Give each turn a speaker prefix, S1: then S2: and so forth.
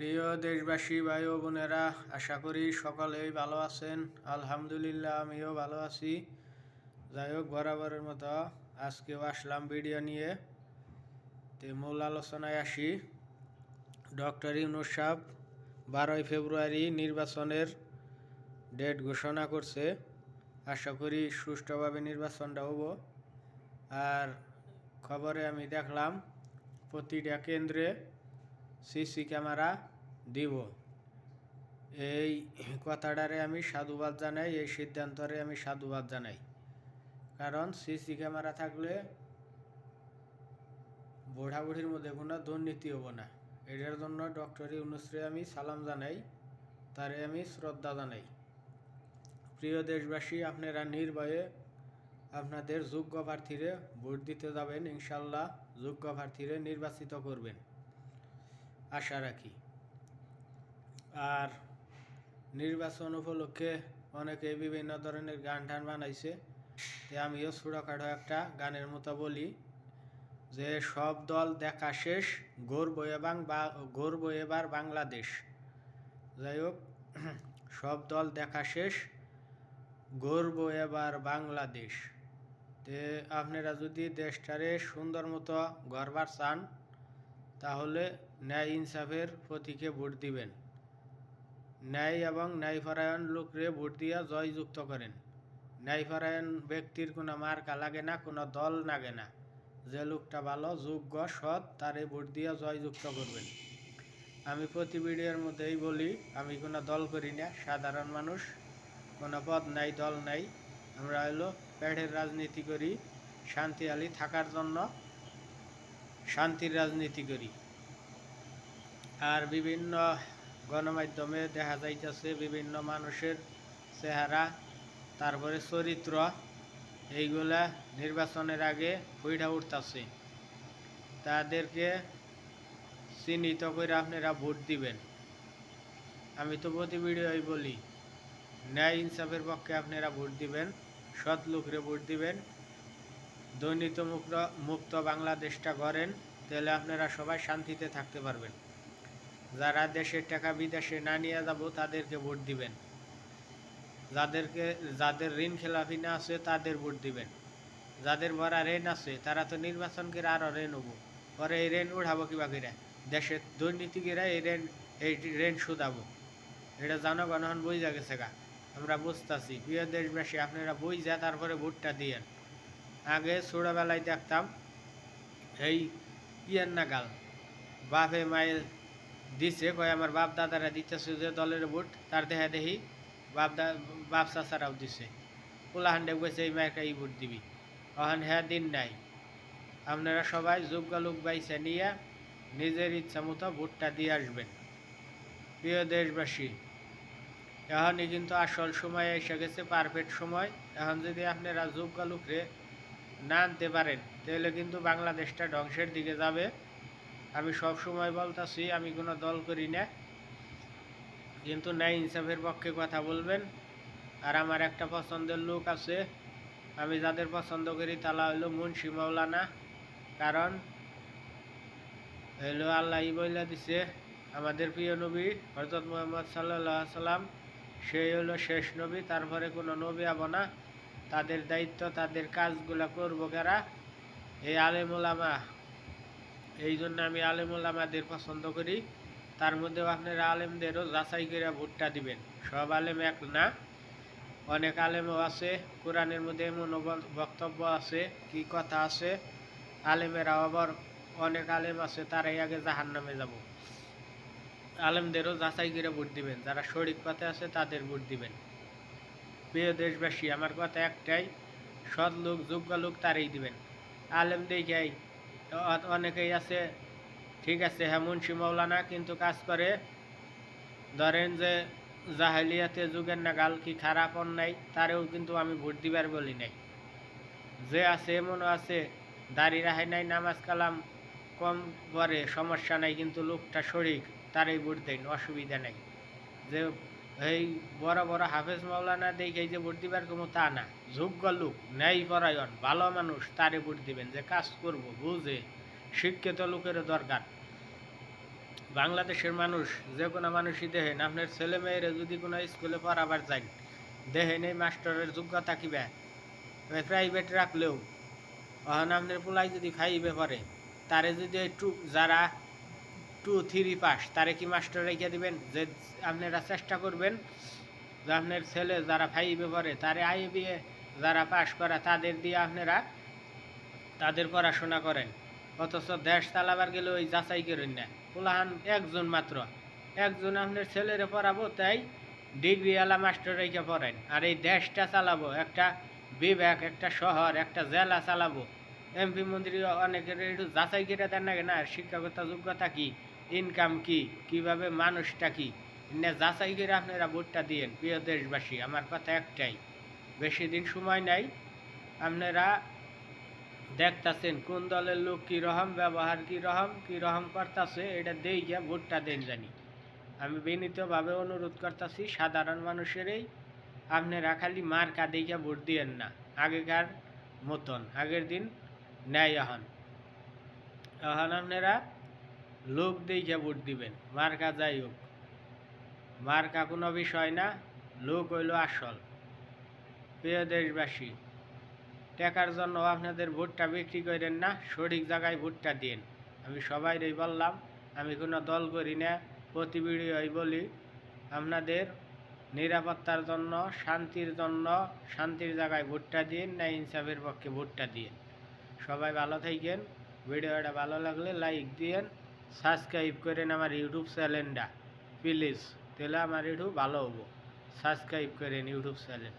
S1: প্রিয় দেশবাসী ভাই ও বোনেরা, আশা করি সকলেই ভালো আছেন। আলহামদুলিল্লাহ, আমিও ভালো আছি। যাই হোক, বরাবরের মতো আজকেও আসলাম ভিডিও নিয়ে। মূল আলোচনায় আসি। ডক্টর ইউনূস সাহেব 12ই ফেব্রুয়ারি নির্বাচনের ডেট ঘোষণা করছে। আশা করি সুষ্ঠুভাবে নির্বাচনটা হবো। আর খবরে আমি দেখলাম প্রতিটা কেন্দ্রে সিসি ক্যামেরা দিব। এই কথাটারে আমি সাধুবাদ জানাই, এই সিদ্ধান্তরে আমি সাধুবাদ জানাই। কারণ সিসি ক্যামেরা থাকলে বুড়াবুড়ির মধ্যে কোনো দুর্নীতি হবো না। এটার জন্য ডক্টর ইউনূসকে আমি সালাম জানাই, তারে আমি শ্রদ্ধা জানাই। প্রিয় দেশবাসী, আপনারা নির্ভয়ে আপনাদের যোগ্য প্রার্থীরে ভোট দিতে যাবেন। ইনশাল্লাহ যোগ্য প্রার্থীরে নির্বাচিত করবেন আশা রাখি। আর নির্বাচন উপলক্ষে অনেকে বিভিন্ন ধরনের গান টান বানাইছে। আমিও ছোটোখাটো একটা গানের মতো বলি যে, সব দল দেখা শেষ, গর্ব এবার বাংলাদেশ। যাই হোক, সব দল দেখা শেষ, গর্ব এবার বাংলাদেশ। আপনারা যদি দেশটারে সুন্দর মতো গড়বার চান, তাহলে ন্যায় ইনসাফের প্রতীকে ভোট দিবেন। ন্যায় এবং ন্যায়পরায়ণ লোকরে ভোট দিয়া জয়যুক্ত করেন। ন্যায়পরায়ণ ব্যক্তির কোনো মার্কা লাগে না, কোনো দল লাগে না। যে লোকটা ভালো, যোগ্য, সৎ, তারে ভোট দিয়া জয়যুক্ত করবেন। আমি প্রতি ভিডিওর মধ্যেই বলি, আমি কোনো দল করি না, সাধারণ মানুষ, কোনো পদ নাই, দল নাই। আমরা হলো পেটের রাজনীতি করি, শান্তিশালী থাকার জন্য শান্তির রাজনীতি করি। আর বিভিন্ন গণমাধ্যমে দেখা যাইতেছে বিভিন্ন মানুষের চেহারা, তারপরে চরিত্র, এইগুলা নির্বাচনের আগে ফুইটা উঠতেছে। তাদেরকে চিহ্নিত করে আপনারা ভোট দিবেন। আমি তো প্রতি ভিডিওই বলি, ন্যায় ইনসাফের পক্ষে আপনারা ভোট দিবেন, সৎ লোকরে ভোট দিবেন। দুর্নীতি মুক্ত বাংলাদেশটা গড়েন, তাহলে আপনারা সবাই শান্তিতে থাকতে পারবেন। যারা দেশের টাকা বিদেশে না নিয়ে যাব, তাদেরকে ভোট দিবেন। যাদের ঋণ খেলাপি না আছে, তাদের ভোট দিবেন। যাদের ভরা ঋণ আছে, তারা তো নির্বাচন করে আরও ঋণ হবো, পরে এই ঋণ উঠাবো কিবা করে, দেশের দুর্নীতিগিরা এই ঋণ শুধাবো। এটা জনগণ বুঝা গেছে গা, আমরা বুঝতেছি। প্রিয় দেশবাসী, আপনারা বুঝা তারপরে ভোটটা দিয়েন। আগে ছোটোবেলায় দেখতাম এই ইয়ের নাগাল বাপে মায়ের দিছে, কয় আমার বাপ দাদারা দিতেছে যে দলের ভোট, তার দেখা দেখি বাপ চাচারাও দিছে। পোলাহান্ডে গেছে এই মায়ের এই ভোট দিবি, ওখান হ্যাঁ দিন নাই। আপনারা সবাই যোগ্য লোক বাইছে নিয়ে নিজের ইচ্ছা মতো ভোটটা দিয়ে আসবেন। প্রিয় দেশবাসী, এখনই কিন্তু আসল সময় এসে গেছে, পারফেক্ট সময়। এখন যদি আপনারা যোগ্য লোকরে না আনতে পারেন, তাহলে কিন্তু বাংলাদেশটা ধ্বংসের দিকে যাবে। আমি সব সময় বলতেছি, আমি কোনো দল করি না, কিন্তু ন্যায় ইনসাফের পক্ষে কথা বলবেন। আর আমার একটা পছন্দের লোক আছে, আমি যাদের পছন্দ করি তারা হলো মুন্সি মৌলানা। কারণ হলো আল্লাহ বইলা দিছে, আমাদের প্রিয় নবী হযরত মুহাম্মদ সাল্লাল্লাহু আলাইহি সাল্লাম, সেই হলো শেষ নবী, তারপরে কোনো নবী আবো না। তাদের দায়িত্ব, তাদের কাজগুলো করবো কারা? এই আলেম ওলামা। এই জন্য আমি আলেম ওলামাদের পছন্দ করি। তার মধ্যেও আপনারা আলেমদেরও যাচাই করে ভোটটা দিবেন। সব আলেম এক না, অনেক আলেমও আছে। কোরআনের মধ্যে এমন বক্তব্য আছে, কি কথা আছে, আলেমেরা আবার অনেক আলেম আছে তারাই আগে জাহান্নামে যাব। আলেমদেরও যাচাই করে ভোট দিবেন, যারা সঠিক পথে আছে তাদের ভোট দিবেন। প্রিয় দেশবাসী, আমার কথা একটাই, সৎ লোক, যোগ্য লোক তারই দিবেন। আলেম দেখাই অনেকেই আছে, ঠিক আছে, হ্যাঁ মুন্সি মৌলানা, কিন্তু কাজ করে ধরেন যে জাহেলিয়াতে যুগের নাগাল, কি খারাপ অন্যায়, তারেও কিন্তু আমি ভোট দিবার বলি নাই। যে আছে এমনও আছে, দাড়ি রাখে নাই, নামাজ কালাম কম পরে, সমস্যা নাই, কিন্তু লোকটা শরিক, তারই ভোট দেন, অসুবিধা নাই। যে এই বড় বড় হাফেজ মাওলানা দেখে যে ভোট দিবার কোনো তা না, যোগ্য লোক, ন্যায় পরায়ণ, ভালো মানুষ, তারে ভোট দিবেন, যে কাজ করব বুঝে, শিক্ষিত লোকের দরকার। বাংলাদেশের মানুষ যে কোনো মানুষই দেখেন আপনার ছেলে মেয়েরা যদি কোনো স্কুলে পড়াবার যান দেখেন এই মাস্টারের যোগ্যতা কিবা প্রাইভেট রাখলেও এখন আপনার পোলাই যদি ফাইভে পড়ে তারে যদি একটু যারা 2, 3 পাস তারে কি মাস্টার রেখে দিবেন যে আপনারা চেষ্টা করবেন যে আপনার ছেলে যারা ফাইভে পড়ে তারে আইবিএ যারা পাস করা তাদের দিয়ে আপনারা তাদের পড়াশোনা করেন অথচ দেশ চালাবার গেলে ওই যাচাই করেন না পোলাহান একজন মাত্র একজন আপনার ছেলেরে পড়াবো তাই ডিগ্রিওয়ালা মাস্টার রেখে পড়েন আর এই দেশটা চালাবো একটা বিভাগ একটা শহর একটা জেলা চালাবো এমপি মন্ত্রী অনেকের একটু যাচাই করে দেন না শিক্ষাগত যোগ্যতা কি ইনকাম কি কিভাবে মানুষটা কি না যাচাই করে আপনারা ভোটটা দিয়েন প্রিয় দেশবাসী আমার কথা একটাই বেশি দিন সময় নাই আপনারা দেখতাছেন কোন দলের লোক কীরকম ব্যবহার কীরকম করতেছে এটা দেখে ভোটটা দেন জানি আমি বিনীতভাবে অনুরোধ করতেছি সাধারণ মানুষেরই আপনারা খালি মার্কা দেখে ভোট দিয়েন না আগেকার মতন আগের দিন নেয় এখন আপনারা লোক দেখে ভোট দিবেন মার্কা যাই হোক মার্কা কোনো বিষয় না লোক হইল আসল প্রিয় দেশবাসী টাকার জন্য আপনাদের ভোটটা বিক্রি করেন না সঠিক জায়গায় ভোটটা দিন আমি সবাইরই বললাম আমি কোনো দল করি না প্রতি ভিডিওই বলি আপনাদের নিরাপত্তার জন্য শান্তির জায়গায় ভোটটা দিন না ইনসাফের পক্ষে ভোটটা দিন সবাই ভালো থাকেন ভিডিওটা ভালো লাগলে লাইক দিন সাবস্ক্রাইব করেন আমার ইউটিউব চ্যানেলটা প্লিজ তাহলে আমার একটু ভালো হবো সাবস্ক্রাইব করেন ইউটিউব চ্যানেল